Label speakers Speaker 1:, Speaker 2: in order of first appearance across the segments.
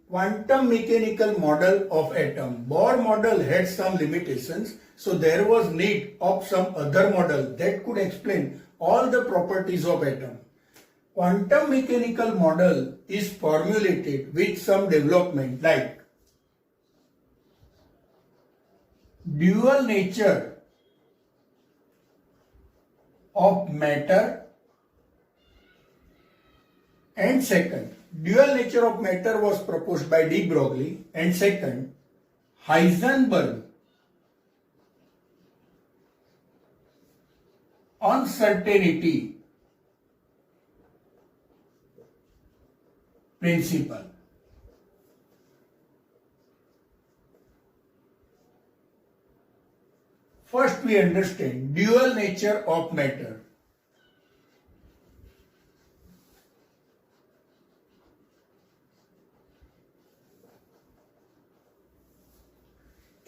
Speaker 1: quantum mechanical model of atom. Bohr model had some limitations, so there was need of some other model that could explain all the properties of atom. Quantum mechanical model is formulated with some development like dual nature of matter, and second, dual nature of matter was proposed by de Broglie, and second, Heisenberg uncertainty principle. First we understand dual nature of matter.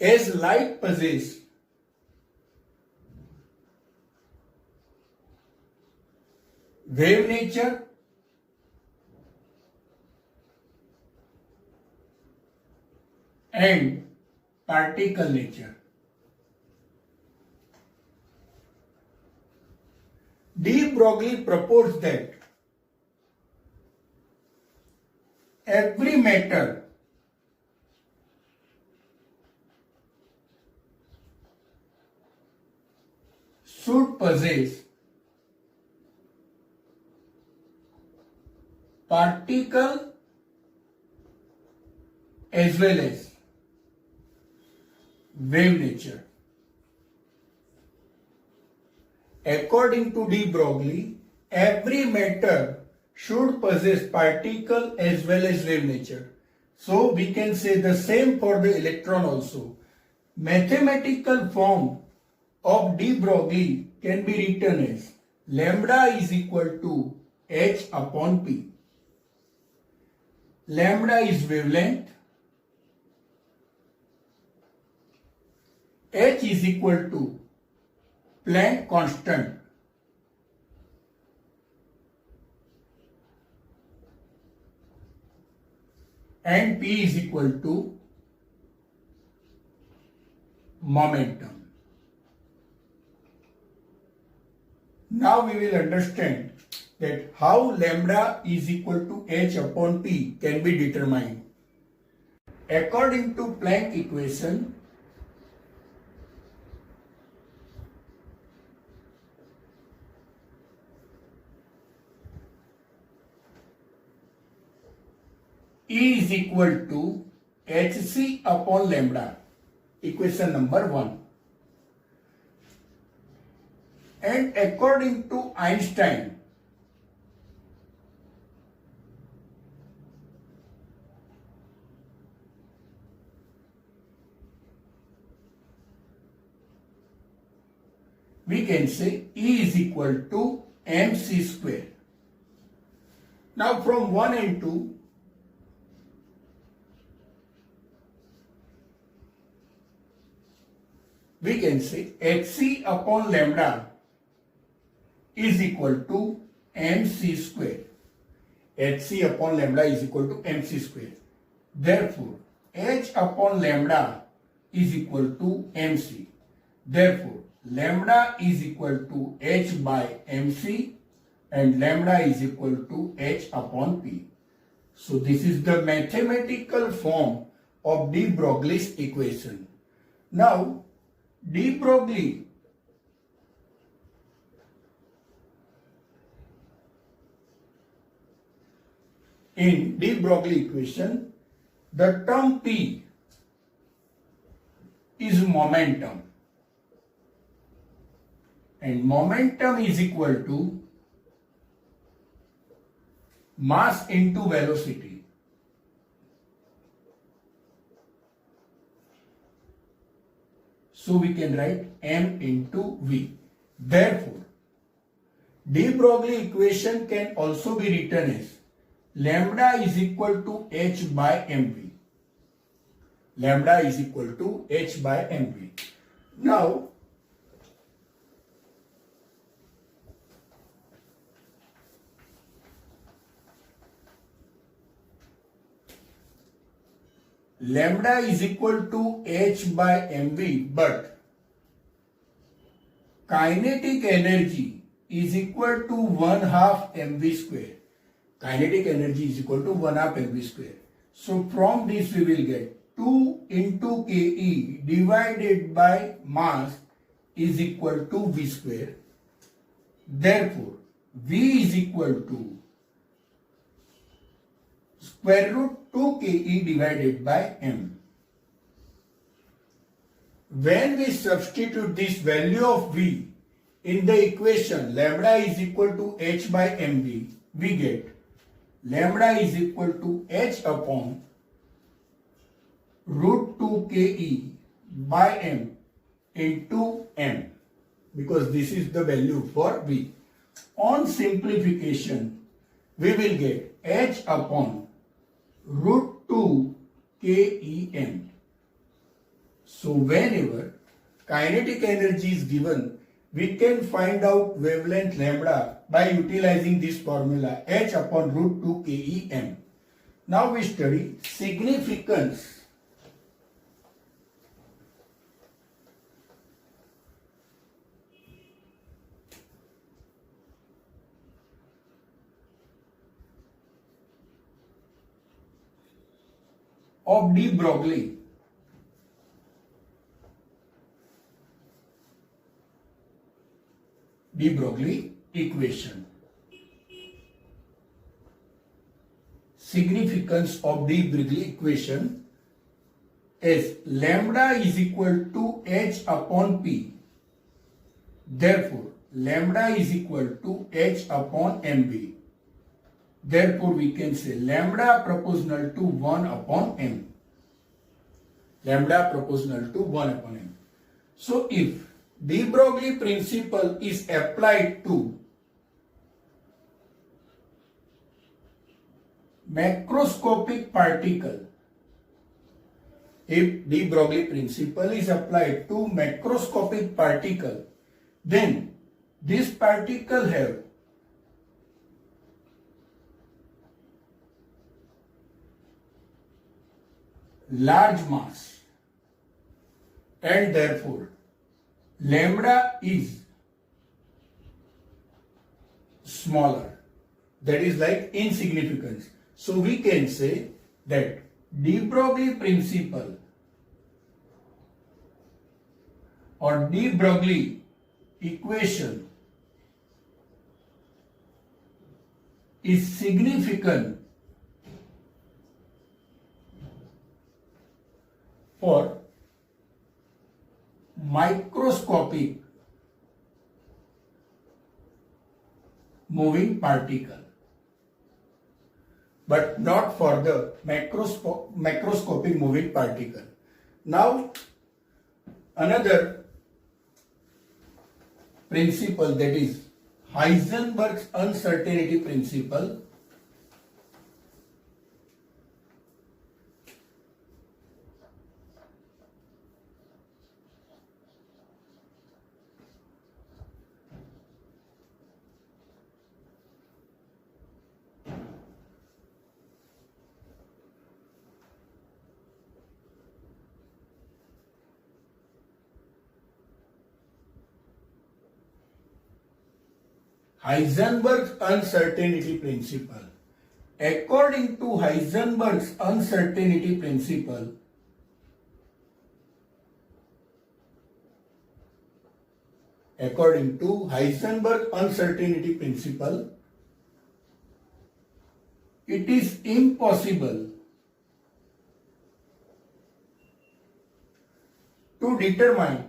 Speaker 1: As light possesses wave nature and particle nature. De Broglie proposed that every matter should possess particle as well as wave nature. According to de Broglie, every matter should possess particle as well as wave nature. So we can say the same for the electron also. Mathematical form of de Broglie can be written as lambda is equal to h upon p. Lambda is wavelength, h is equal to Planck constant, and p is equal to momentum. Now we will understand that how lambda is equal to h upon p can be determined. According to Planck equation, E is equal to hc upon lambda, equation number 1. And according to Einstein, we can say E is equal to mc square. Now from 1 and 2, we can say hc upon lambda is equal to mc square. hc upon lambda is equal to mc square. Therefore, h upon lambda is equal to mc. Therefore, lambda is equal to h by mc and lambda is equal to h upon p. So this is the mathematical form of de Broglie's equation. Now, de Broglie in de Broglie equation, the term P is momentum, and momentum is equal to mass into velocity. So we can write m into v. Therefore, de Broglie equation can also be written as lambda is equal to h by mv. Lambda is equal to h by mv. Now, lambda is equal to h by mv, but kinetic energy is equal to 1/2 mv square. Kinetic energy is equal to 1/2 mv square. So from this we will get 2 into Ke divided by mass is equal to v square. Therefore, v is equal to square root 2 Ke divided by m. When we substitute this value of v in the equation lambda is equal to h by mv, we get lambda is equal to h upon root 2 Ke by m into m, because this is the value for v. On simplification, we will get h upon root 2 Kem. So whenever kinetic energy is given, we can find out wavelength lambda by utilizing this formula h upon root 2 Kem. Now we study significance of de Broglie equation. Significance of de Broglie equation is lambda is equal to h upon p. Therefore, lambda is equal to h upon mv. Therefore, we can say lambda proportional to 1 upon m. Lambda proportional to 1 upon m. So, if de Broglie principle is applied to macroscopic particle, if de Broglie principle is applied to macroscopic particle, then this particle have large mass and therefore lambda is smaller, that is like insignificance. So we can say that de Broglie principle or de Broglie equation is significant for microscopic moving particle, but not for the macroscopic moving particle. Now, another principle, that is Heisenberg's uncertainty principle. Heisenberg's uncertainty principle. According to Heisenberg's uncertainty principle, it is impossible to determine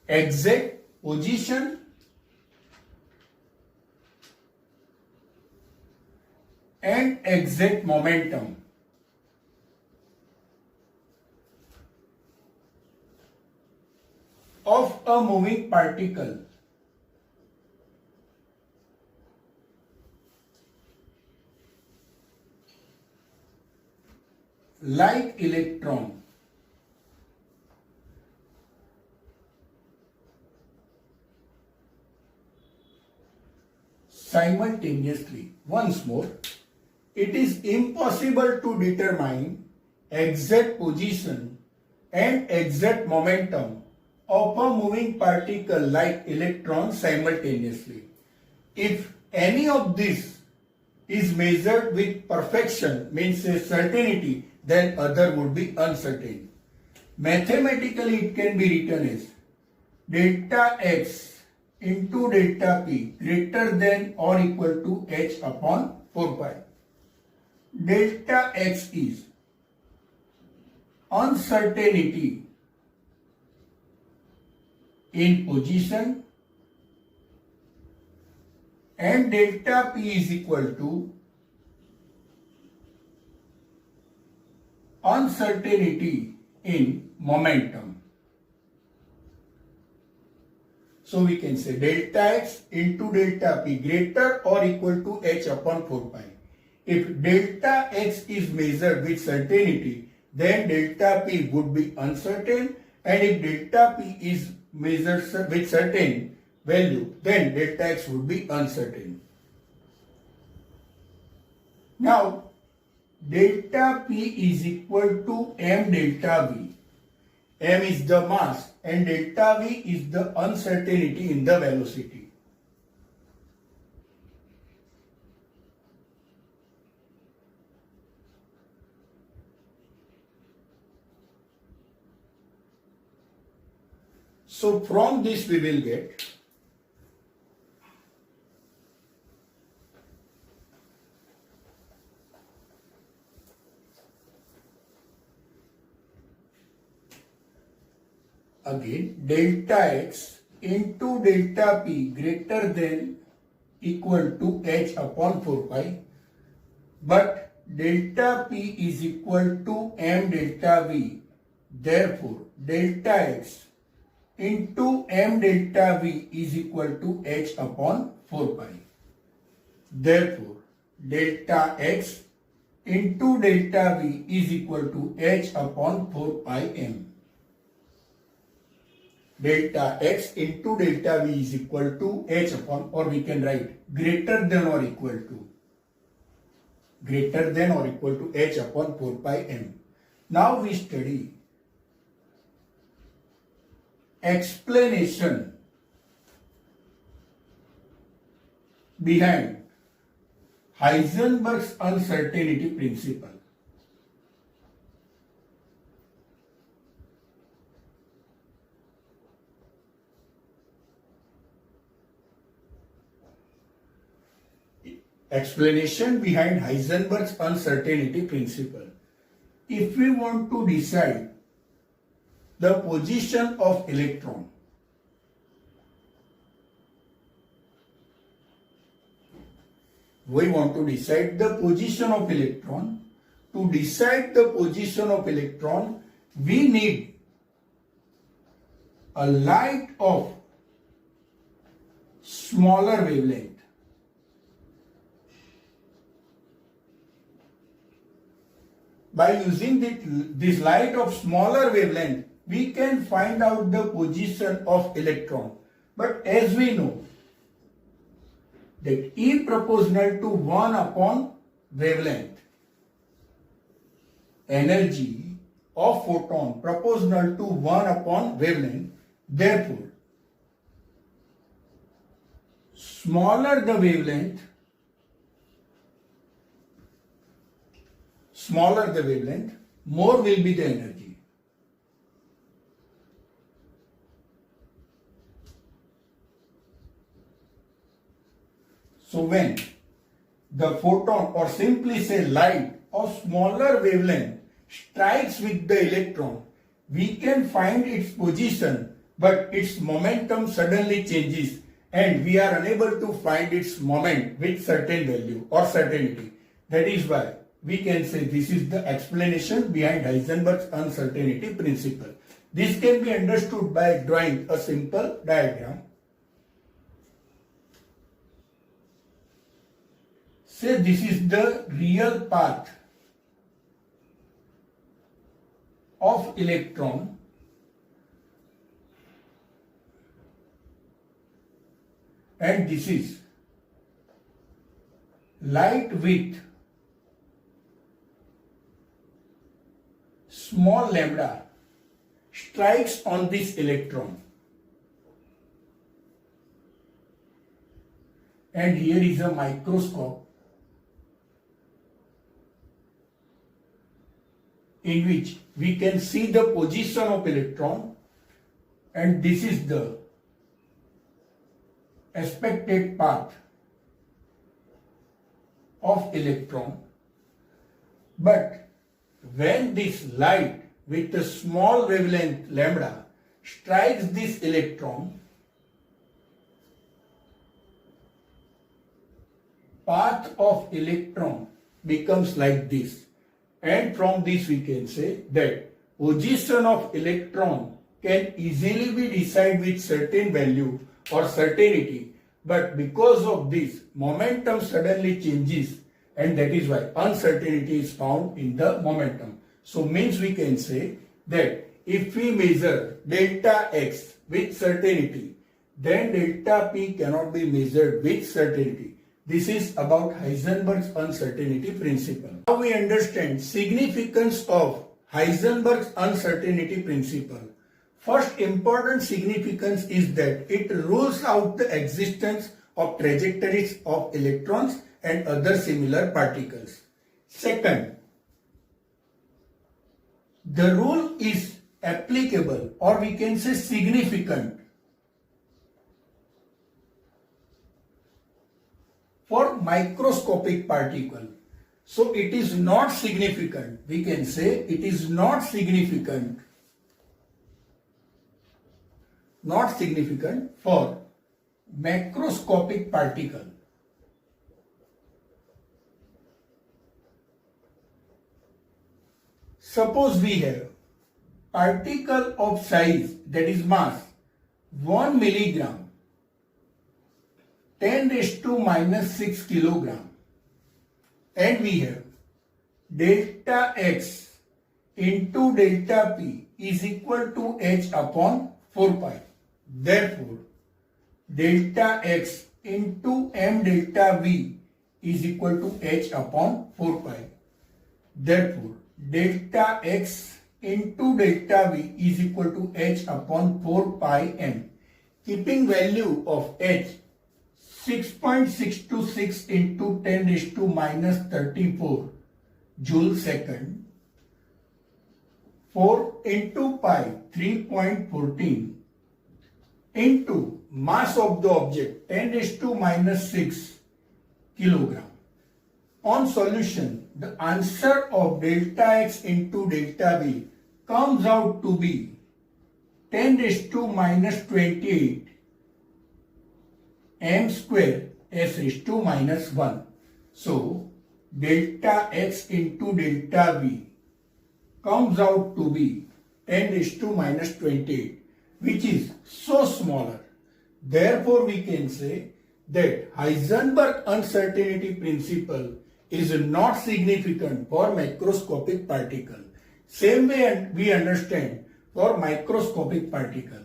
Speaker 1: exact position and exact momentum of a moving particle like electron simultaneously. Once more, it is impossible to determine exact position and exact momentum of a moving particle like electron simultaneously. If any of this is measured with perfection, means a certainty, then other would be uncertain. Mathematically, it can be written as delta x into delta p greater than or equal to h upon 4 pi. Delta x is uncertainty in position and delta p is equal to uncertainty in momentum. So we can say delta x into delta p greater or equal to h upon 4 pi. If delta x is measured with certainty, then delta p would be uncertain, and if delta p is measured with certain value, then delta x would be uncertain. Now, delta p is equal to m delta v. M is the mass and delta v is the uncertainty in the velocity. So from this we will get again delta x into delta p greater than equal to h upon 4 pi, but delta p is equal to m delta v. Therefore, delta x into m delta v is equal to h upon 4 pi. Therefore, delta x into delta v is equal to h upon 4 pi m. Delta x into delta v is equal to h upon, or we can write greater than or equal to h upon 4 pi m. Now we study explanation behind Heisenberg's uncertainty principle. Explanation behind Heisenberg's uncertainty principle. If we want to decide the position of electron, we want to decide the position of electron. To decide the position of electron, we need a light of smaller wavelength. By using this light of smaller wavelength, we can find out the position of electron. But as we know that E proportional to 1 upon wavelength, energy of photon proportional to 1 upon wavelength, therefore, smaller the wavelength, more will be the energy. So when the photon, or simply say light, of smaller wavelength strikes with the electron, we can find its position, but its momentum suddenly changes and we are unable to find its moment with certain value or certainty. That is why we can say this is the explanation behind Heisenberg's uncertainty principle. This can be understood by drawing a simple diagram. Say this is the real path of electron and this is light with small lambda strikes on this electron, and here is a microscope in which we can see the position of electron, and this is the expected path of electron. But when this light with a small wavelength lambda strikes this electron, path of electron becomes like this, and from this we can say that position of electron can easily be decided with certain value or certainty, but because of this momentum suddenly changes, and that is why uncertainty is found in the momentum. So means we can say that if we measure delta x with certainty, then delta p cannot be measured with certainty. This is about Heisenberg's uncertainty principle. Now we understand significance of Heisenberg's uncertainty principle. First important significance is that it rules out the existence of trajectories of electrons and other similar particles. Second, the rule is applicable, or we can say significant, for microscopic particle. So it is not significant. We can say it is not significant for macroscopic particle. Suppose we have particle of size, that is mass 1 milligram, 10 raised to minus 6 kilogram, and we have delta x into delta p is equal to h upon 4 pi. Therefore, delta x into m delta v is equal to h upon 4 pi. Therefore, delta x into delta v is equal to h upon 4 pi m. Keeping value of h 6.626 into 10 raised to minus 34 joule second, 4 into pi 3.14 into mass of the object 10 raised to minus 6 kilogram. On solution, the answer of delta x into delta v comes out to be 10 raised to minus 28 m square s raised to minus 1. So, delta x into delta v comes out to be 10 raised to minus 28, which is so smaller. Therefore, we can say that Heisenberg uncertainty principle is not significant for macroscopic particle. Same way we understand for microscopic particle.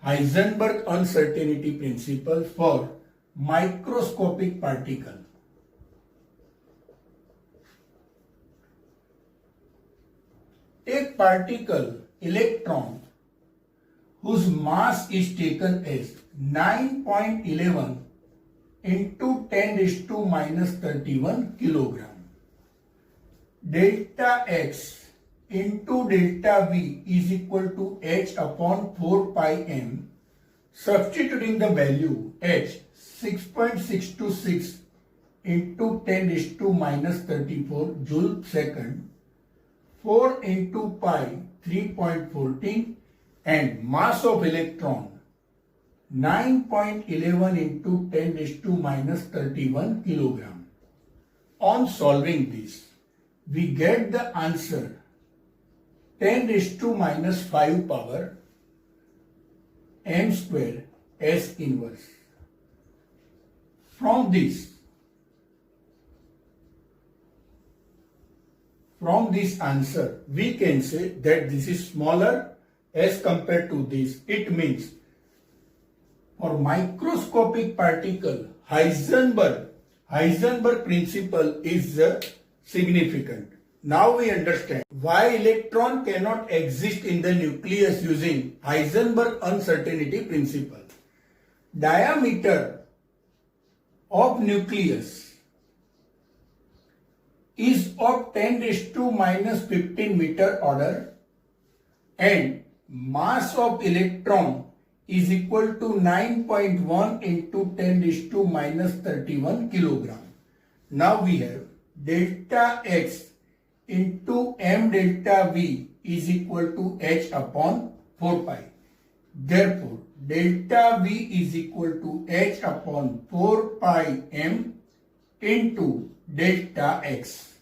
Speaker 1: Heisenberg uncertainty principle for microscopic particle. Take particle electron whose mass is taken as 9.11 into 10 raised to minus 31 kilogram. Delta x into delta v is equal to h upon 4 pi m. Substituting the value h 6.626 into 10 raised to minus 34 joule second, 4 into pi 3.14, and mass of electron 9.11 into 10 raised to minus 31 kilogram. On solving this, we get the answer 10 raised to minus 5 power m square s inverse. From this answer, we can say that this is smaller as compared to this. It means for microscopic particle, Heisenberg Heisenberg principle is significant. Now we understand why electron cannot exist in the nucleus using Heisenberg uncertainty principle. Diameter of nucleus is of 10 raised to minus 15 meter order and mass of electron is equal to 9.1 into 10 raised to minus 31 kilogram. Now we have delta X into m delta V is equal to h upon 4 pi. Therefore, delta V is equal to h upon 4 pi m into delta X.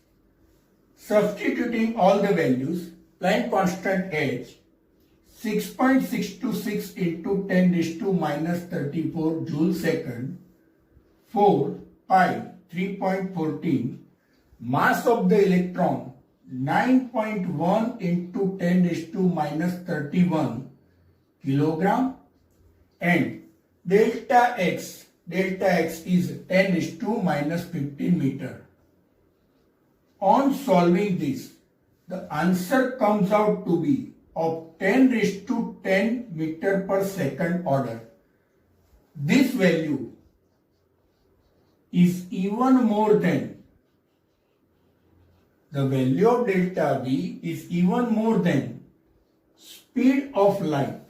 Speaker 1: Substituting all the values, Planck constant h 6.626 into 10 raised to minus 34 joule second, 4 pi 3.14, mass of the electron 9.1 into 10 raised to minus 31 kilogram, and delta X is 10 raised to minus 15 meter. On solving this, the answer comes out to be of 10 raised to 10 meter per second order. This value is even more than the value of delta V is even more than speed of light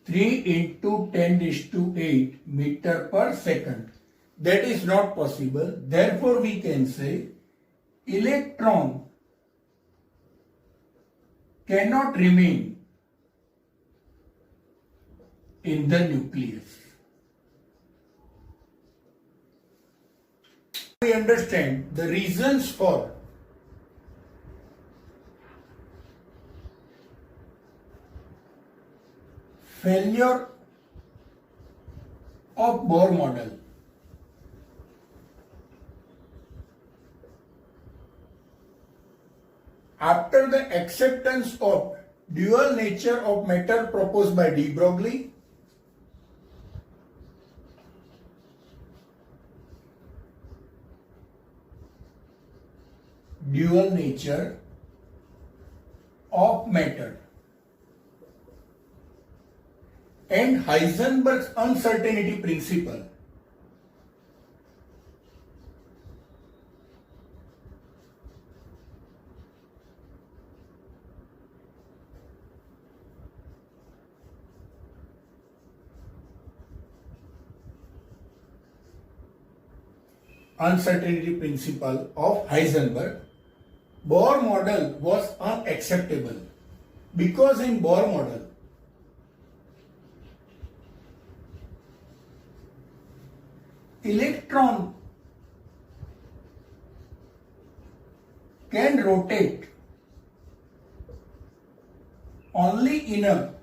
Speaker 1: 3 into 10 raised to 8 meter per second. That is not possible. Therefore, we can say electron cannot remain in the nucleus. We understand the reasons for failure of Bohr model. After the acceptance of dual nature of matter proposed by de Broglie, dual nature of matter, and Heisenberg's uncertainty principle, of Heisenberg, Bohr model was unacceptable because in Bohr model electron can rotate only in a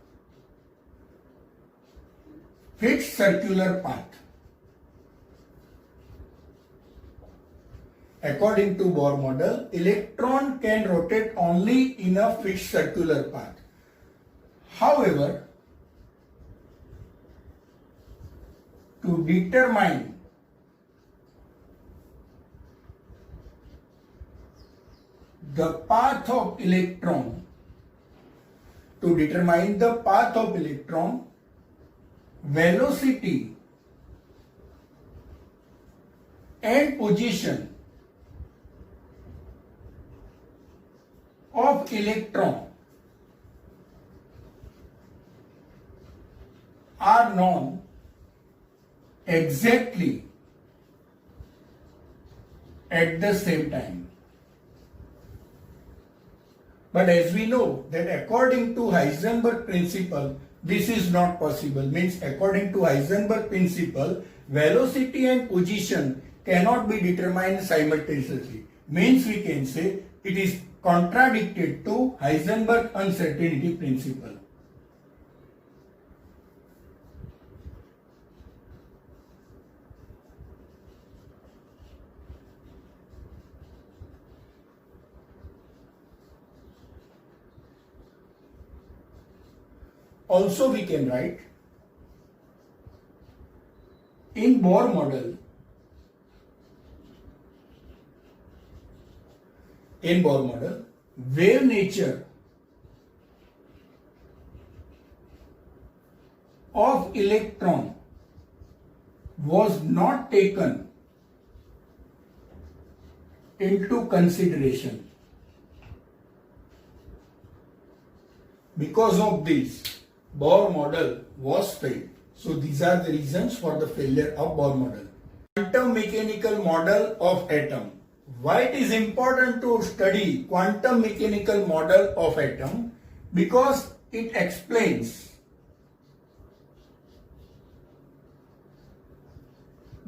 Speaker 1: fixed circular path. According to Bohr model, electron can rotate only in a fixed circular path. However, to determine the path of electron, velocity and position of electron are known exactly at the same time. But as we know that according to Heisenberg principle, this is not possible. Means according to Heisenberg principle, velocity and position cannot be determined simultaneously. Means we can say it is contradicted to Heisenberg uncertainty principle. Also we can write In Bohr model, wave nature of electron was not taken into consideration. Because of this, Bohr model was failed. So these are the reasons for the failure of Bohr model. Quantum mechanical model of atom. Why it is important to study quantum mechanical model of atom? Because it explains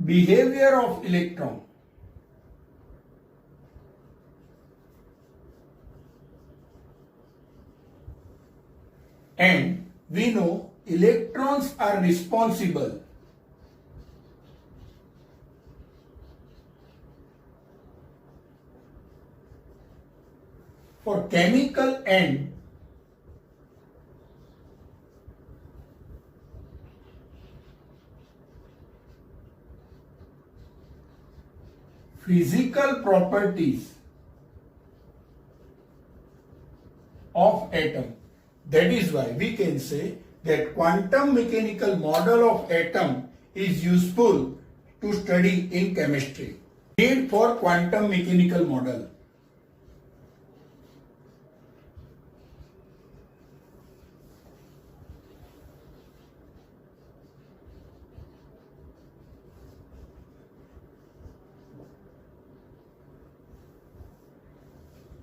Speaker 1: behavior of electron, and we know electrons are responsible for chemical and physical properties of atom. That is why we can say that quantum mechanical model of atom is useful to study in chemistry. Need for quantum mechanical model.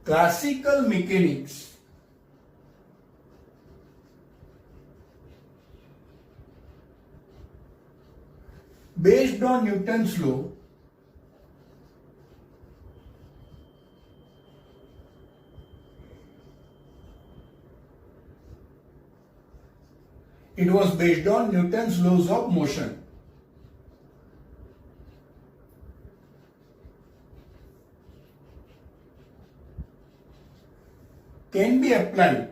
Speaker 1: Classical mechanics based on Newton's law it was based on Newton's laws of motion. Can be applied.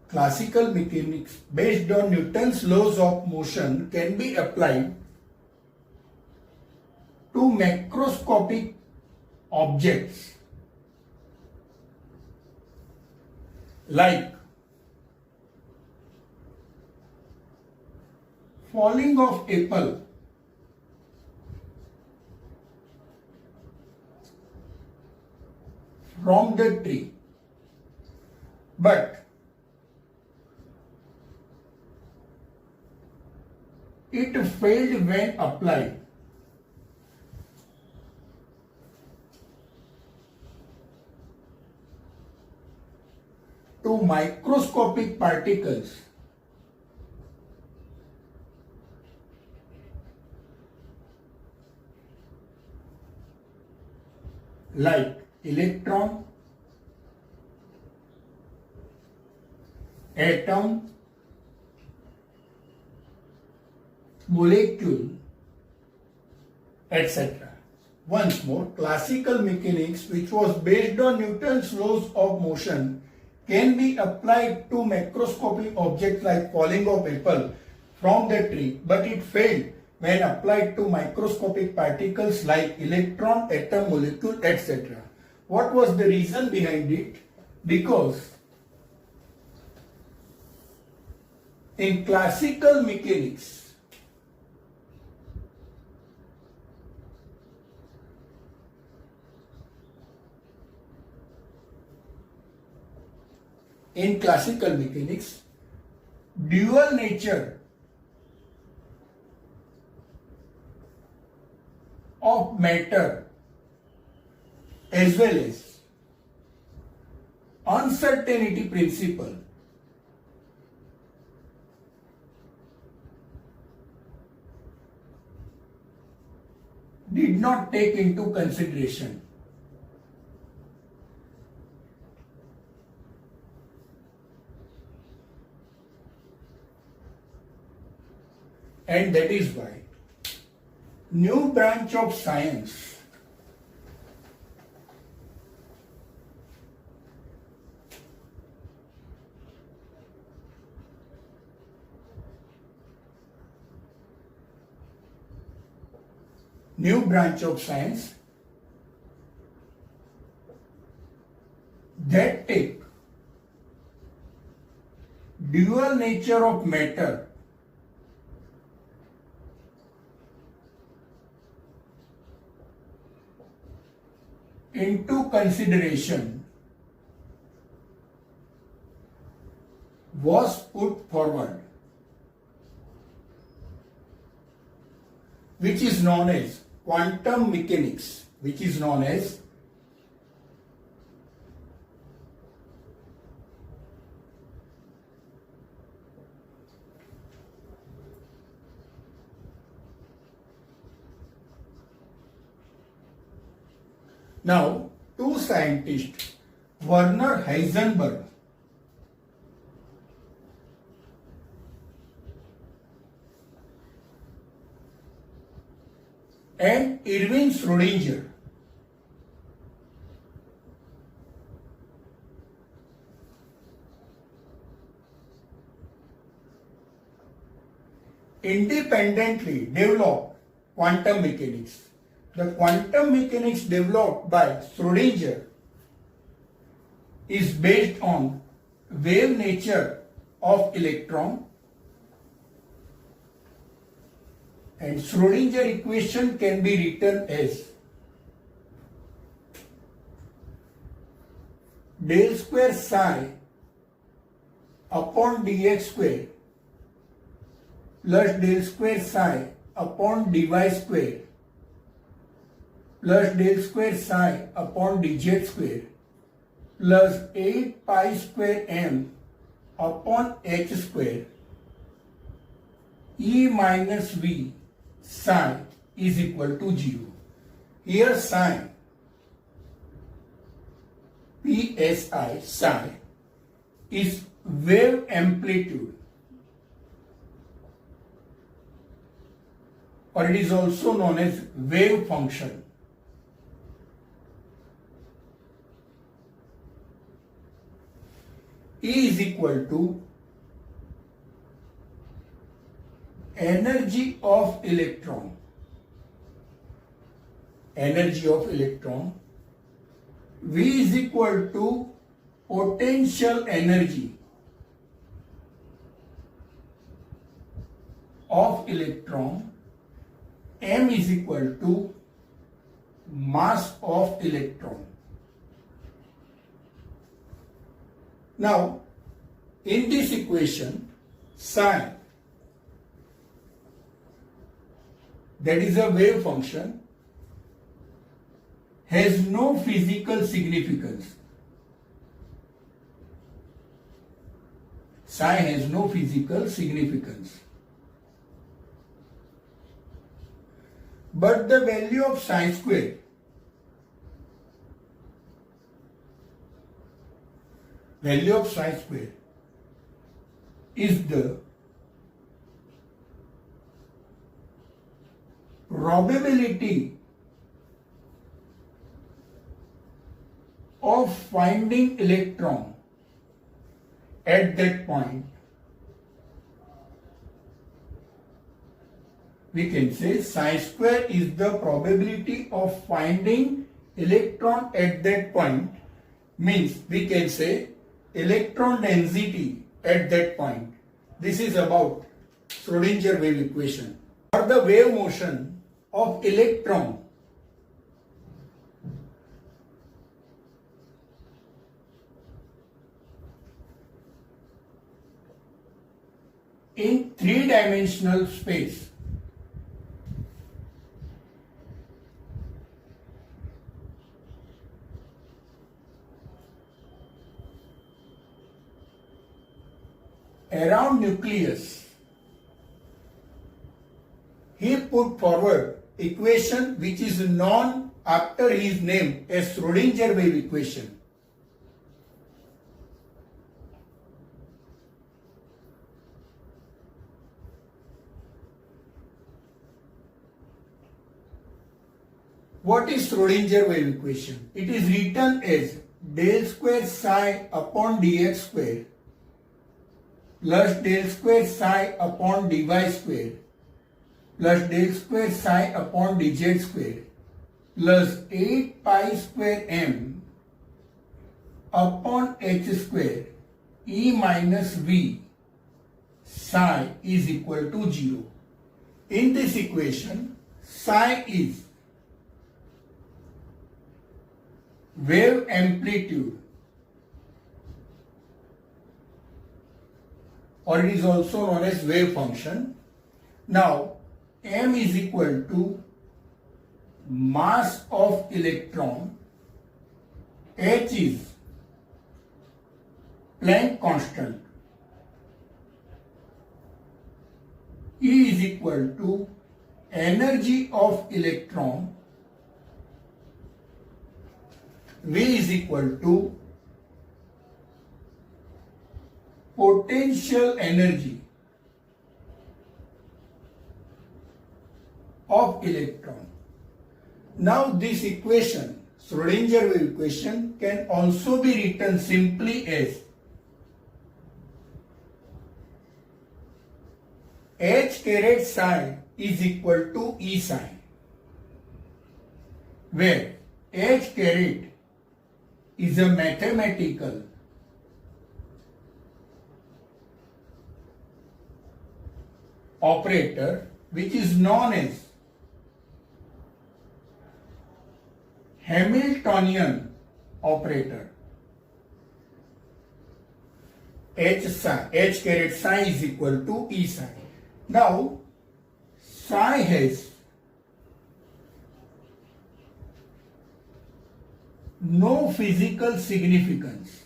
Speaker 1: Classical mechanics based on Newton's laws of motion can be applied to macroscopic objects like falling of apple, from the tree, but it failed when applied to microscopic particles like electron, atom, molecule, etc. Once more, classical mechanics, which was based on Newton's laws of motion, can be applied to macroscopic objects like falling of apple from the tree, but it failed when applied to microscopic particles like electron, atom, molecule, etc. What was the reason behind it? Because in classical mechanics, dual nature of matter as well as uncertainty principle did not take into consideration. And that is why new branch of science new branch of science that take dual nature of matter into consideration was put forward, which is known as quantum mechanics, Now, two scientists, Werner Heisenberg and Erwin Schrödinger, independently developed quantum mechanics. The quantum mechanics developed by Schrödinger is based on wave nature of electron, and Schrödinger equation can be written as del square psi upon dx square plus del square psi upon dy square plus del square psi upon dz square plus 8 pi square m upon h square E minus V psi is equal to 0. Here psi, PSI, psi is wave amplitude, or it is also known as wave function. E is equal to energy of electron. V is equal to potential energy of electron. M is equal to mass of electron. Now, in this equation, psi, that is a wave function, has no physical significance. Psi has no physical significance. But the value of psi square is the probability of finding electron at that point. We can say psi square is the probability of finding electron at that point, means we can say electron density at that point. This is about Schrödinger wave equation. Or the wave motion of electron in three-dimensional space. Around nucleus, he put forward equation which is known after his name as Schrödinger wave equation. What is Schrödinger wave equation? It is written as del square psi upon dx square plus del square psi upon dy square plus del square psi upon dz square plus 8 pi square m upon h square E minus V psi is equal to 0. In this equation, psi is wave amplitude, or it is also known as wave function. Now, m is equal to mass of electron, h is Planck constant, E is equal to energy of electron, V is equal to potential energy of electron. Now this equation, Schrodinger wave equation, can also be written simply as H caret psi is equal to E psi, where H caret is a mathematical operator which is known as Hamiltonian operator. H caret psi is equal to E psi. Now, psi has no physical significance.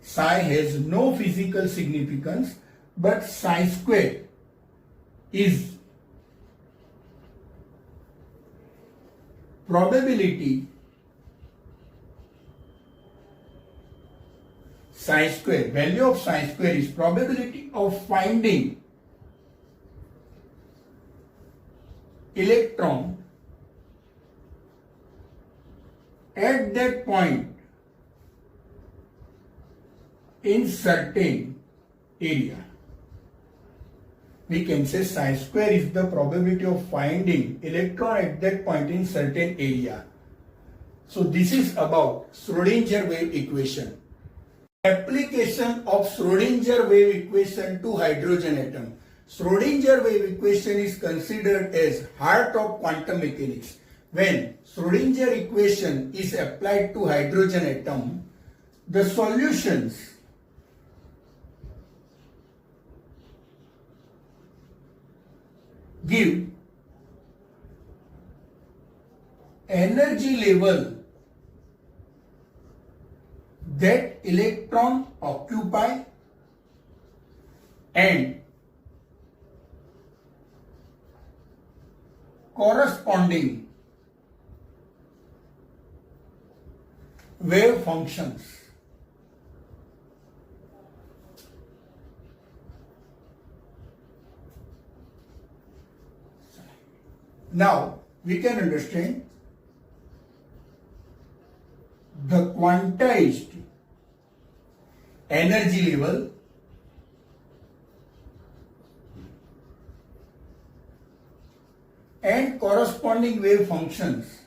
Speaker 1: Psi has no physical significance, but psi square is probability psi square, value of psi square is probability of finding electron at that point in certain area. We can say psi square is the probability of finding electron at that point in certain area. So this is about Schrodinger wave equation. Application of Schrodinger wave equation to hydrogen atom. Schrodinger wave equation is considered as heart of quantum mechanics. When Schrodinger equation is applied to hydrogen atom, the solutions give energy level that electron occupy and corresponding wave functions. Now we can understand the quantized energy level and corresponding wave functions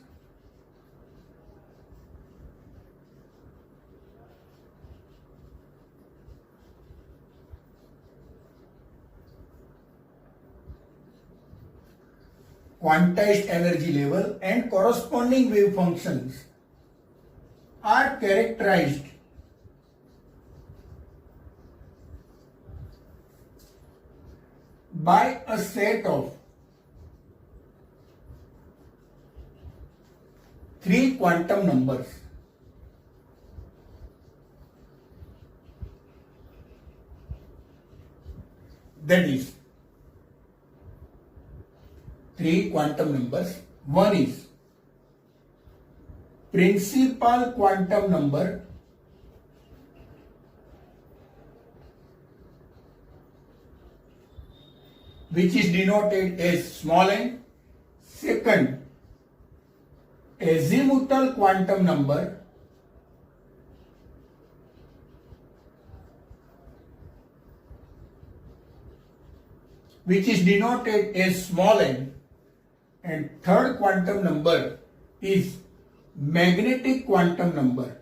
Speaker 1: quantized energy level and corresponding wave functions are characterized by a set of three quantum numbers. That is, three quantum numbers. One is principal quantum number, which is denoted as small n. Second, azimuthal quantum number, which is denoted as small n, and third quantum number is magnetic quantum number,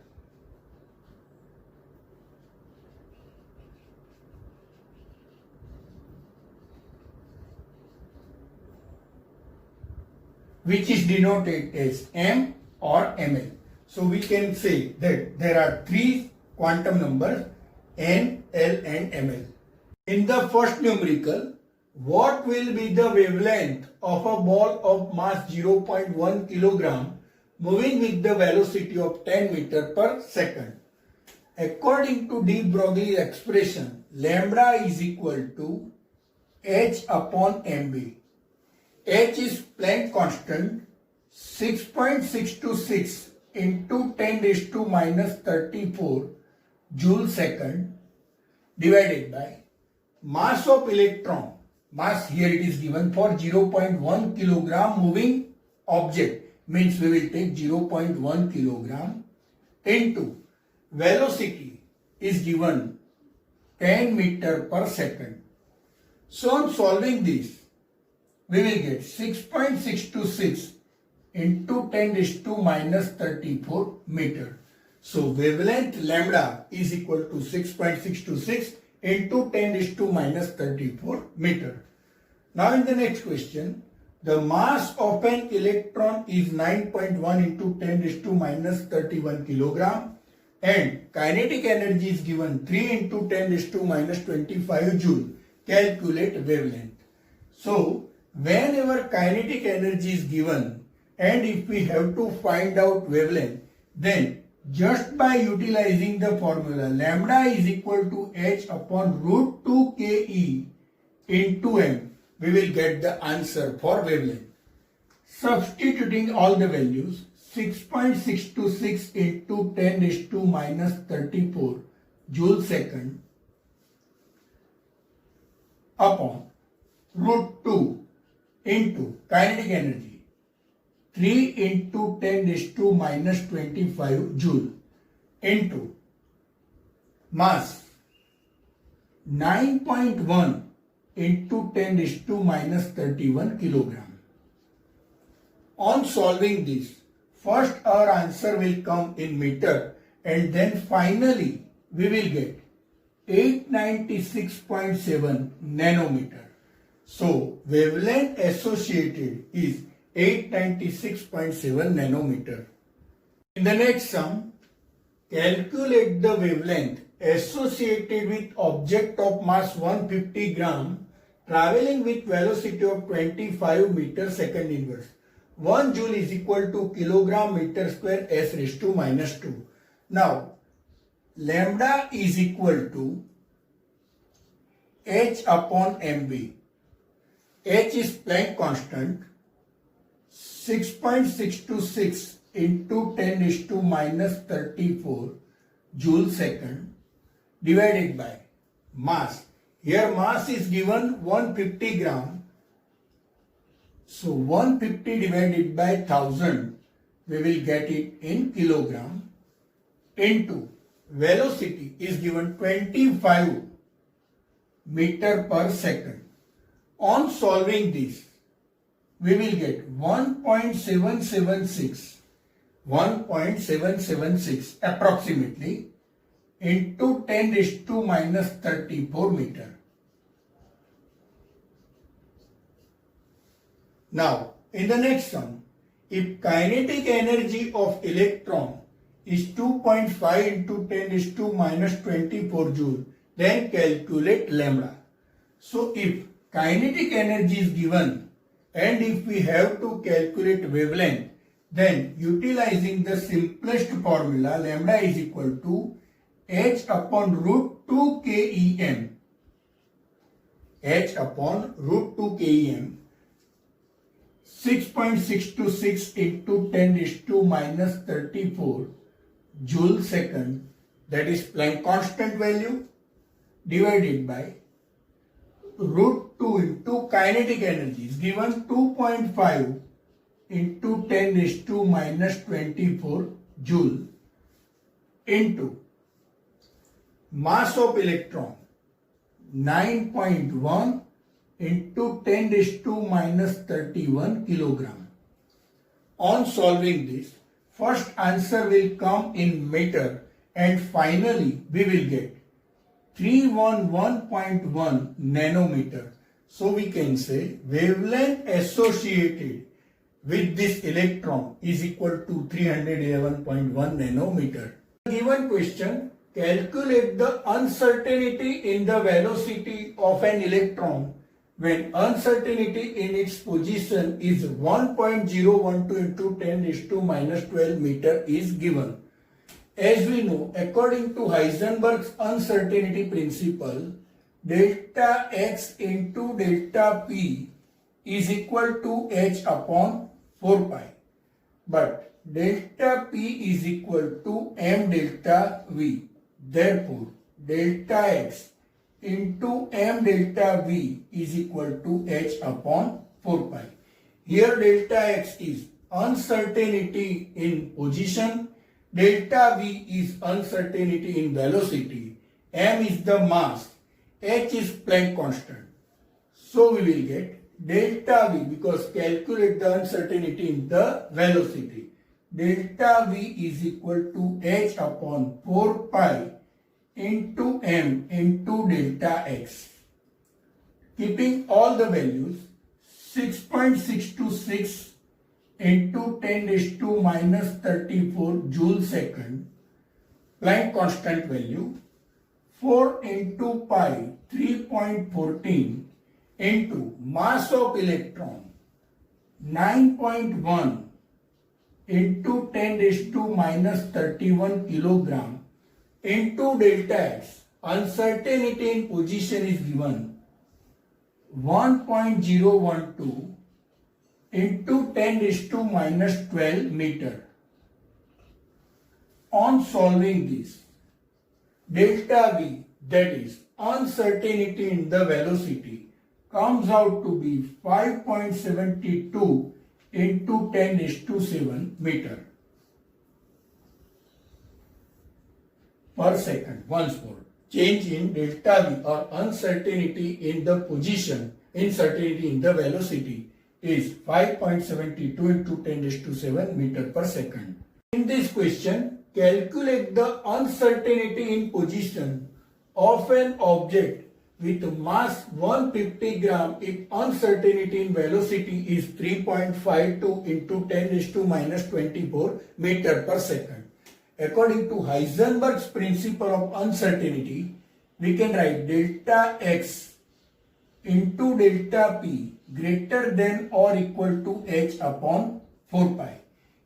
Speaker 1: which is denoted as m or ml. So we can say that there are three quantum numbers n, l and ml. In the first numerical, what will be the wavelength of a ball of mass 0.1 kilogram moving with the velocity of 10 meter per second? According to de Broglie's expression, lambda is equal to h upon mb. H is Planck constant 6.626 into 10 raised to minus 34 joule second divided by mass of electron. Mass here it is given for 0.1 kilogram moving object, means we will take 0.1 kilogram into velocity is given 10 meter per second. So on solving this, we will get 6.626 into 10 raised to minus 34 meter. So wavelength lambda is equal to 6.626 into 10 raised to minus 34 meter. Now in the next question, the mass of an electron is 9.1 into 10 raised to minus 31 kilogram and kinetic energy is given 3 into 10 raised to minus 25 joule. Calculate wavelength. So whenever kinetic energy is given and if we have to find out wavelength, then just by utilizing the formula lambda is equal to h upon root 2 ke into m, we will get the answer for wavelength. Substituting all the values, 6.626 into 10 raised to minus 34 joule second upon root 2 into kinetic energy 3 into 10 raised to minus 25 joule into mass 9.1 into 10 raised to minus 31 kilogram. On solving this, first our answer will come in meter and then finally we will get 896.7 nanometer. So wavelength associated is 896.7 nanometer. In the next sum, calculate the wavelength associated with object of mass 150 gram traveling with velocity of 25 meter second inverse. 1 joule is equal to kilogram meter square s raised to minus 2. Now, lambda is equal to h upon mb. H is Planck constant 6.626 into 10 raised to minus 34 joule second divided by mass. Here mass is given 150 gram. So 150 divided by 1000, we will get it in kilogram into velocity is given 25 meter per second. On solving this, we will get 1.776 approximately into 10 raised to minus 34 meter. Now, in the next sum, if kinetic energy of electron is 2.5 into 10 raised to minus 24 joule, then calculate lambda. So, if kinetic energy is given and if we have to calculate wavelength, then utilizing the simplest formula, lambda is equal to h upon root 2 KEM. H upon root 2 KEM. 6.626 into 10 raised to minus 34 joule second, that is Planck constant value, divided by root 2 into kinetic energy is given 2.5 into 10 raised to minus 24 joule into mass of electron 9.1 into 10 raised to minus 31 kilogram. On solving this, first answer will come in meter and finally we will get 311.1 nanometer. So we can say wavelength associated with this electron is equal to 311.1 nanometer. Given question, calculate the uncertainty in the velocity of an electron when uncertainty in its position is 1.012 into 10 raised to minus 12 meter is given. As we know, according to Heisenberg's uncertainty principle, delta x into delta p is equal to h upon 4 pi. But delta p is equal to m delta v. Therefore, delta x into m delta v is equal to h upon 4 pi. Here delta x is uncertainty in position, delta v is uncertainty in velocity, m is the mass, h is Planck constant. So we will get delta v, because calculate the uncertainty in the velocity. Delta v is equal to h upon 4 pi into m into delta x. Keeping all the values, 6.626 into 10 raised to minus 34 joule second, Planck constant value, 4 into pi 3.14 into mass of electron 9.1 into 10 raised to minus 31 kilogram into delta x. Uncertainty in position is given 1.012 into 10 raised to minus 12 meter. On solving this, delta v, that is uncertainty in the velocity, comes out to be 5.72 into 10 raised to 7 meter per second. Once more, change in delta v or uncertainty in the position, uncertainty in the velocity is 5.72 into 10 raised to 7 meter per second. In this question, calculate the uncertainty in position of an object with mass 150 gram if uncertainty in velocity is 3.52 into 10 raised to minus 24 meter per second. According to Heisenberg's principle of uncertainty, we can write delta x into delta p greater than or equal to h upon 4 pi.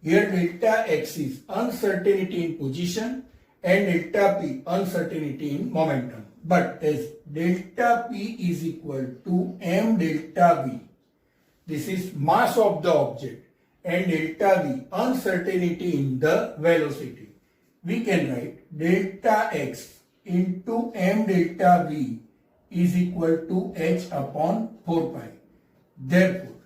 Speaker 1: Here delta x is uncertainty in position and delta p uncertainty in momentum. But as delta p is equal to m delta v, this is mass of the object, and delta v uncertainty in the velocity, we can write delta x into m delta v is equal to h upon 4 pi. Therefore,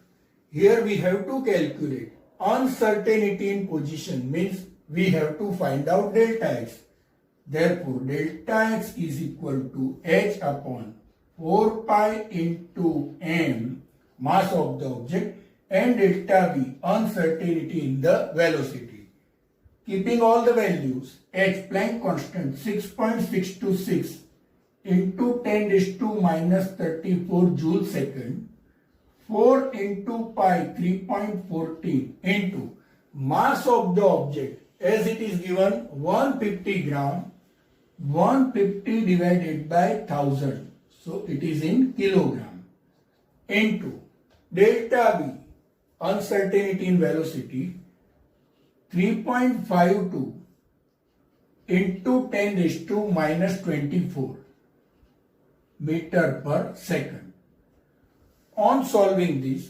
Speaker 1: here we have to calculate uncertainty in position, means we have to find out delta x. Therefore, delta x is equal to h upon 4 pi into m, mass of the object, and delta v, uncertainty in the velocity. Keeping all the values, h Planck constant 6.626 into 10 raised to minus 34 joule second, 4 into pi 3.14 into mass of the object, as it is given 150 gram, 150 divided by 1000, so it is in kilogram, into delta v, uncertainty in velocity, 3.52 into 10 raised to minus 24 meter per second. On solving this,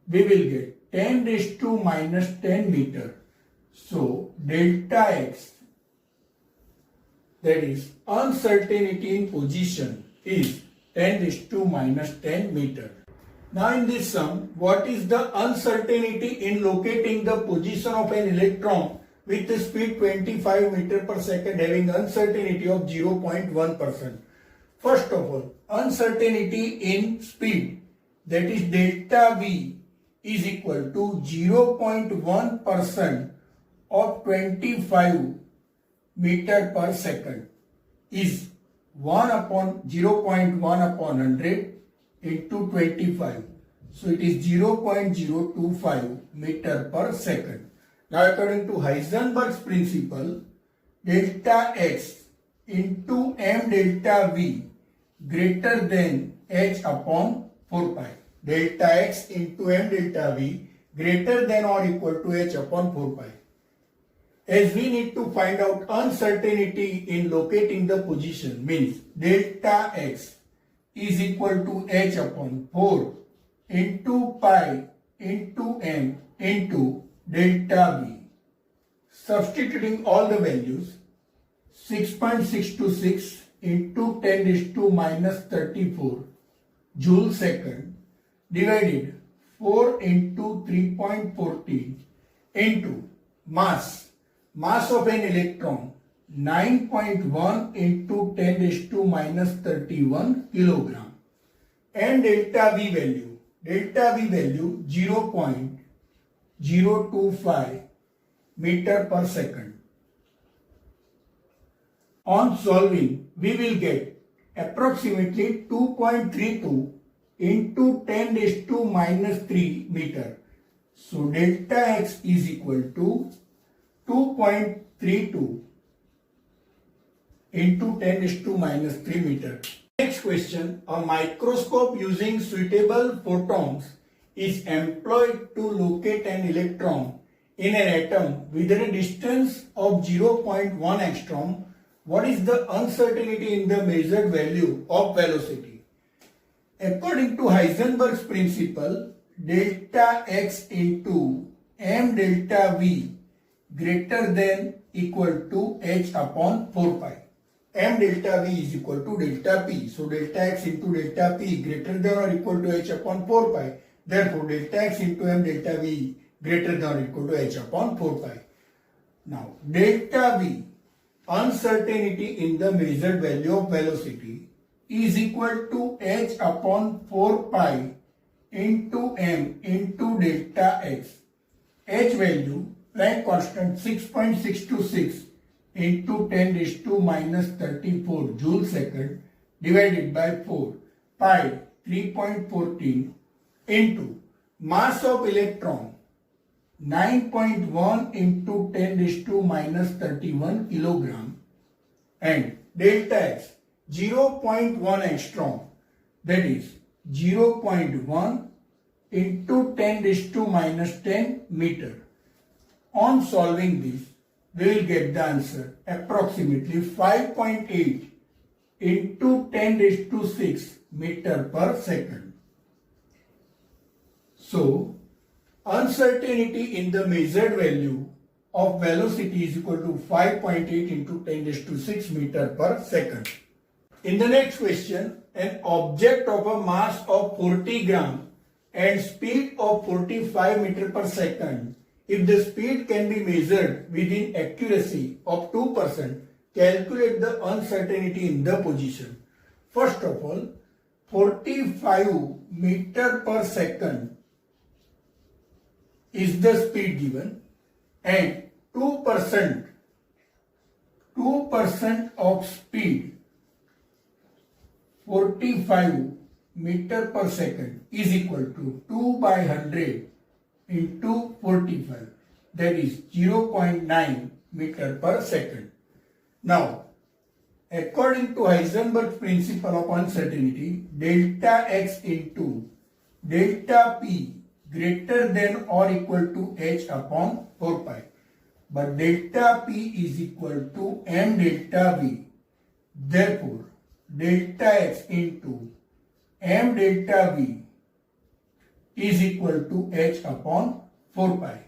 Speaker 1: we will get 10 raised to minus 10 meter. So delta x, that is uncertainty in position, is 10 raised to minus 10 meter. Now in this sum, what is the uncertainty in locating the position of an electron with the speed 25 meter per second having uncertainty of 0.1%? First of all, uncertainty in speed, that is delta V, is equal to 0.1% of 25 meter per second is 1 upon 0.1 upon 100 into 25. So it is 0.025 meter per second. Now according to Heisenberg's principle, delta x into m delta v greater than h upon 4 pi. Delta x into m delta v greater than or equal to h upon 4 pi. As we need to find out uncertainty in locating the position, means delta x is equal to h upon 4 into pi into m into delta v. Substituting all the values, 6.626 into 10 raised to minus 34 joule second divided 4 into 3.14 into mass of an electron 9.1 into 10 raised to minus 31 kilogram, and delta V value 0.025 meter per second. On solving, we will get approximately 2.32 into 10 raised to minus 3 meter. So delta x is equal to 2.32 into 10 raised to minus 3 meter. Next question, a microscope using suitable photons is employed to locate an electron in an atom within a distance of 0.1 angstrom. What is the uncertainty in the measured value of velocity? According to Heisenberg's principle, delta x into m delta v greater than equal to h upon 4 pi. M delta v is equal to delta p. So delta x into delta p greater than or equal to h upon 4 pi. Therefore, delta x into m delta v greater than or equal to h upon 4 pi. Now, delta v, uncertainty in the measured value of velocity, is equal to h upon 4 pi into m into delta x. H value, Planck constant 6.626 into 10 raised to minus 34 joule second divided by 4 pi 3.14 into mass of electron 9.1 into 10 raised to minus 31 kilogram, and delta x 0.1 angstrom, that is 0.1 into 10 raised to minus 10 meter. On solving this, we will get the answer approximately 5.8 into 10 raised to 6 meter per second. So, uncertainty in the measured value of velocity is equal to 5.8 into 10 raised to 6 meter per second. In the next question, an object of a mass of 40 gram and speed of 45 meter per second, if the speed can be measured within accuracy of 2%, calculate the uncertainty in the position. First of all, 45 meter per second is the speed given, and 2% of speed, 45 meter per second, is equal to 2 by 100 into 45, that is 0.9 meter per second. Now, according to Heisenberg's principle of uncertainty, delta x into delta p greater than or equal to h upon 4 pi. But delta p is equal to m delta v. Therefore, delta x into m delta v is equal to h upon 4 pi.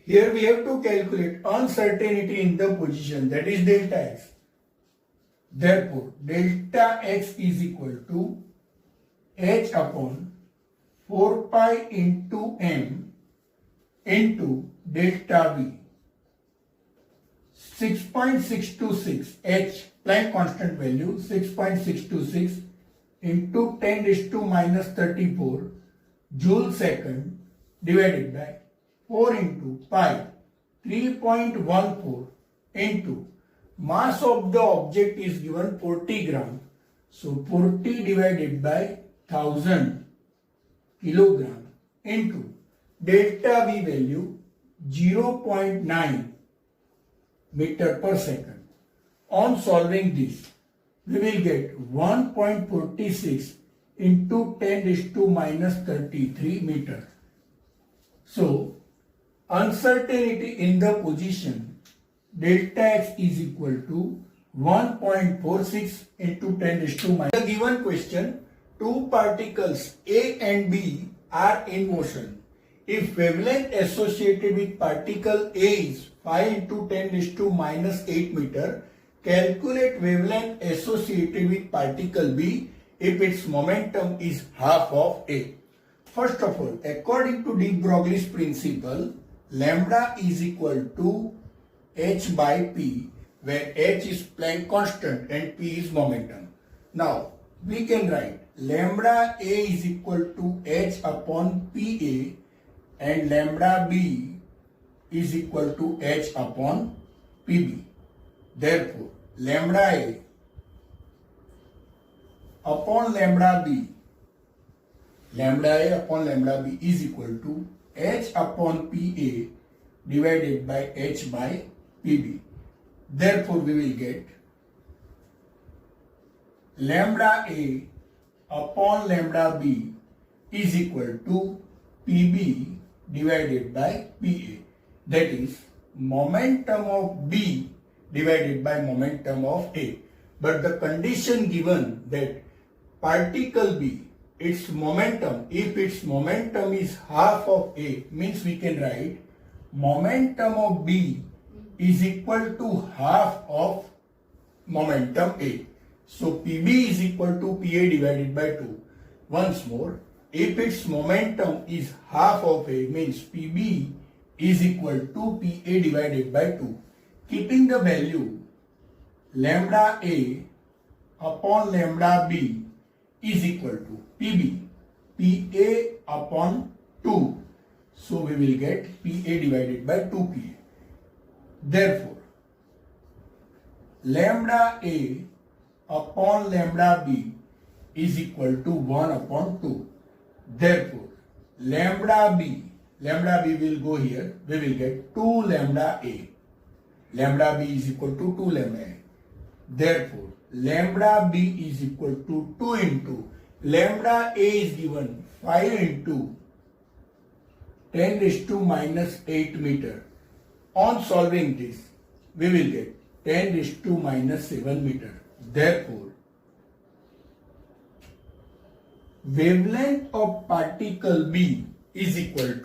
Speaker 1: Here we have to calculate uncertainty in the position, that is delta x. Therefore, delta x is equal to h upon 4 pi into m into delta v. 6.626 H Planck constant value 6.626 into 10 raised to minus 34 joule second divided by 4 into pi 3.14 into mass of the object is given 40 gram. So 40 divided by 1000 kilogram into delta V value 0.9 meter per second. On solving this, we will get 1.46 into 10 raised to minus 33 meter. So, uncertainty in the position delta x is equal to 1.46 into 10 raised to minus. The given question, two particles A and B are in motion. If wavelength associated with particle A is 5 into 10 raised to minus 8 meter, calculate wavelength associated with particle B if its momentum is half of A. First of all, according to de Broglie's principle, lambda is equal to h by p, where h is Planck constant and p is momentum. Now, we can write lambda A is equal to h upon pa and lambda B is equal to h upon pb. Therefore, lambda A upon lambda B is equal to h upon pa divided by h by pb. Therefore, we will get lambda A upon lambda B is equal to pb divided by pa. That is momentum of B divided by momentum of A. But the condition given that particle B, its momentum, if its momentum is half of A, means we can write momentum of B is equal to half of momentum A. So PB is equal to PA divided by 2. Once more, if its momentum is half of A, means PB is equal to PA divided by 2. Keeping the value lambda A upon lambda B is equal to PB, PA upon 2. So we will get PA divided by 2PA. Therefore, lambda A upon lambda B is equal to 1 upon 2. Therefore, lambda B will go here, we will get 2 lambda A. Lambda B is equal to 2 lambda A. Therefore, lambda B is equal to 2 into lambda A is given 5 into 10 raised to minus 8 meter. On solving this, we will get 10 raised to minus 7 meter. Therefore, wavelength of particle B is equal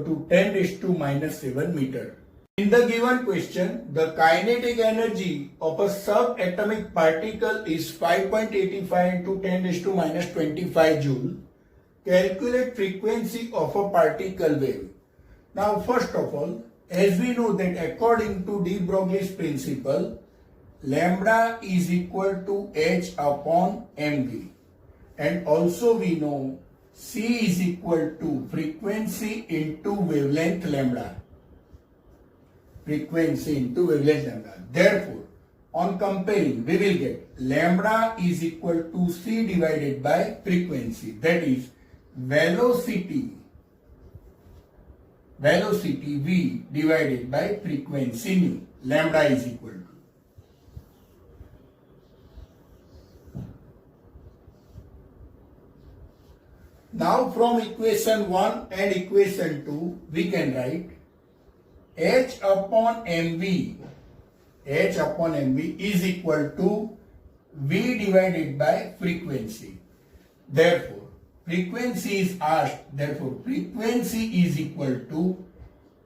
Speaker 1: to 10 raised to minus 7 meter. In the given question, the kinetic energy of a subatomic particle is 5.85 into 10 raised to minus 25 joule. Calculate frequency of a particle wave. Now, first of all, as we know that according to de Broglie's principle, lambda is equal to h upon mv. And also we know C is equal to frequency into wavelength lambda. Therefore, on comparing, we will get lambda is equal to C divided by frequency. That is velocity V divided by frequency nu. Lambda is equal to. Now from equation 1 and equation 2, we can write h upon mv is equal to V divided by frequency. Therefore, frequency is asked. Therefore, frequency is equal to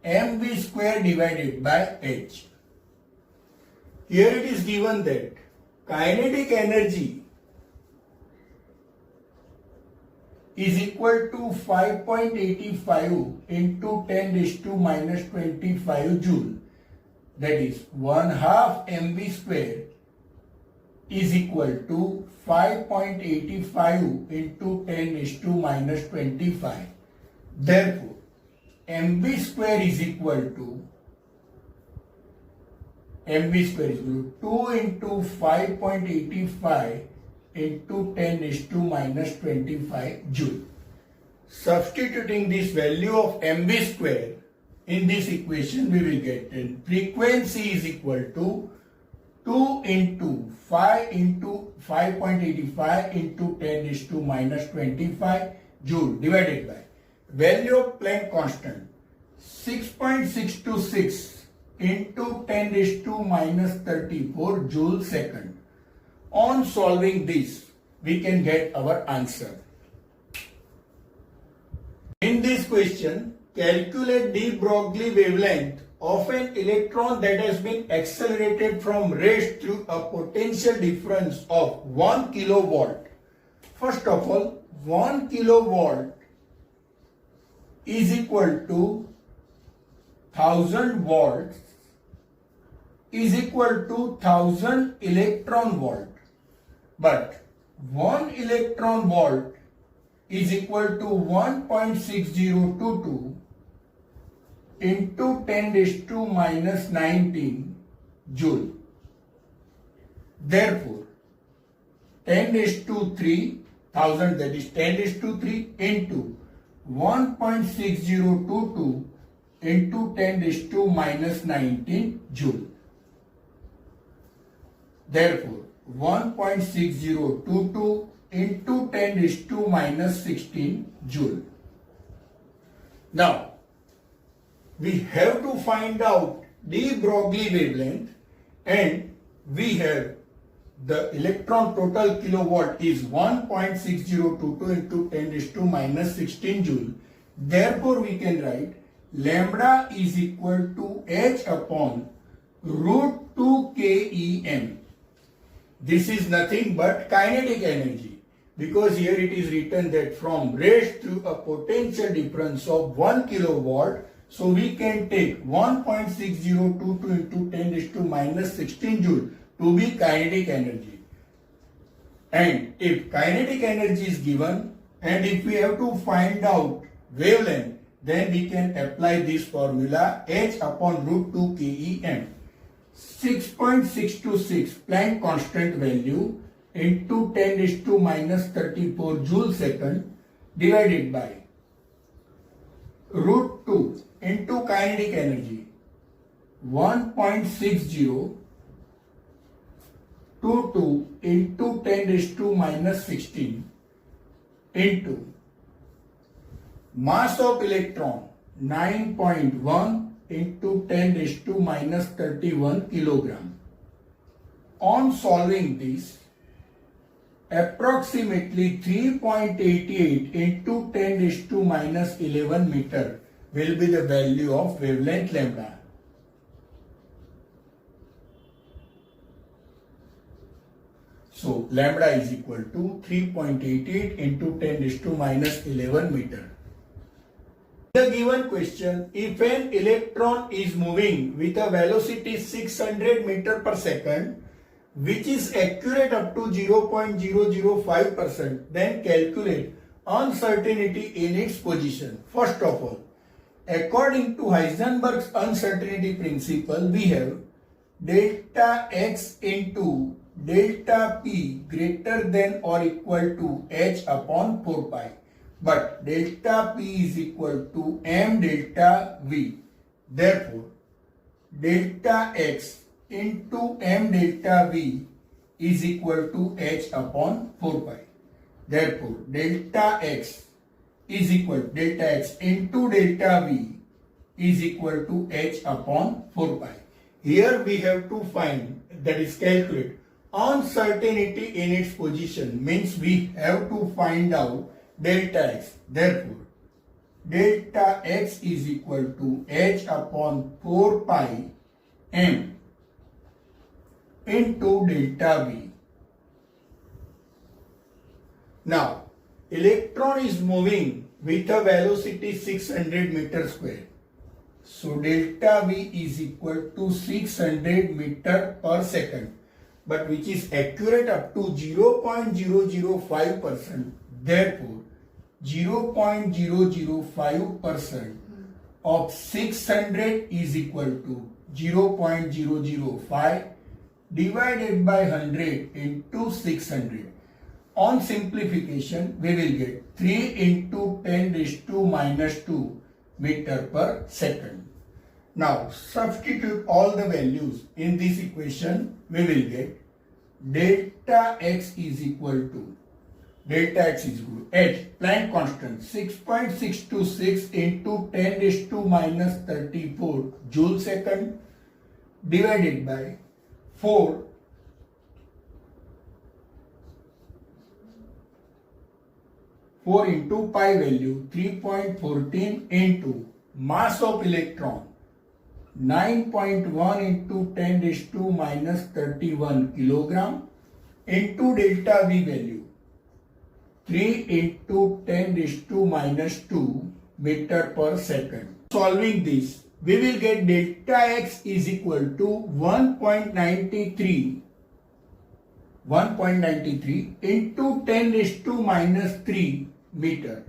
Speaker 1: mv square divided by h. Here it is given that kinetic energy is equal to 5.85 into 10 raised to minus 25 joule. That is 1/2 mv square is equal to 5.85 into 10 raised to minus 25. Therefore, mv square is equal to 2 into 5.85 into 10 raised to minus 25 joule. Substituting this value of mv square in this equation, we will get frequency is equal to 2 into 5 into 5.85 into 10 raised to minus 25 joule divided by value of Planck constant 6.626 into 10 raised to minus 34 joule second. On solving this, we can get our answer. In this question, calculate de Broglie wavelength of an electron that has been accelerated from rest through a potential difference of 1 kilovolt. First of all, 1 kilovolt is equal to 1000 volts is equal to 1000 electron volt. But 1 electron volt is equal to 1.6022 into 10 raised to minus 19 joule. Therefore, 10 raised to 3000, that is 10 raised to 3 into 1.6022 into 10 raised to minus 19 joule. Therefore, 1.6022 into 10 raised to minus 16 joule. Now, we have to find out de Broglie wavelength, and we have the electron total kilowatt is 1.6022 into 10 raised to minus 16 joule. Therefore, we can write lambda is equal to h upon root 2 KEM. This is nothing but kinetic energy, because here it is written that from rest through a potential difference of 1 kilowatt, so we can take 1.6022 into 10 raised to minus 16 joule to be kinetic energy. And if kinetic energy is given, and if we have to find out wavelength, then we can apply this formula h upon root 2 KEM. 6.626 Planck constant value into 10 raised to minus 34 joule second divided by root 2 into kinetic energy 1.6022 into 10 raised to minus 16 into mass of electron 9.1 into 10 raised to minus 31 kilogram. On solving this, approximately 3.88 into 10 raised to minus 11 meter will be the value of wavelength lambda. So lambda is equal to 3.88 into 10 raised to minus 11 meter. The given question, if an electron is moving with a velocity 600 meter per second, which is accurate up to 0.005%, then calculate uncertainty in its position. First of all, according to Heisenberg's uncertainty principle, we have delta x into delta p greater than or equal to h upon 4 pi. But delta p is equal to m delta v. Therefore, delta x into m delta v is equal to h upon 4 pi. Therefore, delta x is equal to delta x into delta v is equal to h upon 4 pi. Here we have to find, that is calculate, uncertainty in its position, means we have to find out delta x. Therefore, delta x is equal to h upon 4 pi m into delta v. Now, electron is moving with a velocity 600 meter square. So delta V is equal to 600 meter per second, but which is accurate up to 0.005%. Therefore, 0.005% of 600 is equal to 0.005 divided by 100 into 600. On simplification, we will get 3 into 10 raised to minus 2 meter per second. Now, substitute all the values in this equation, we will get delta x is equal to H, Planck constant, 6.626 into 10 raised to minus 34 joule second divided by 4 into pi value 3.14 into mass of electron 9.1 into 10 raised to minus 31 kilogram into delta V value 3 into 10 raised to minus 2 meter per second. Solving this, we will get delta x is equal to 1.93 into 10 raised to minus 3 meter.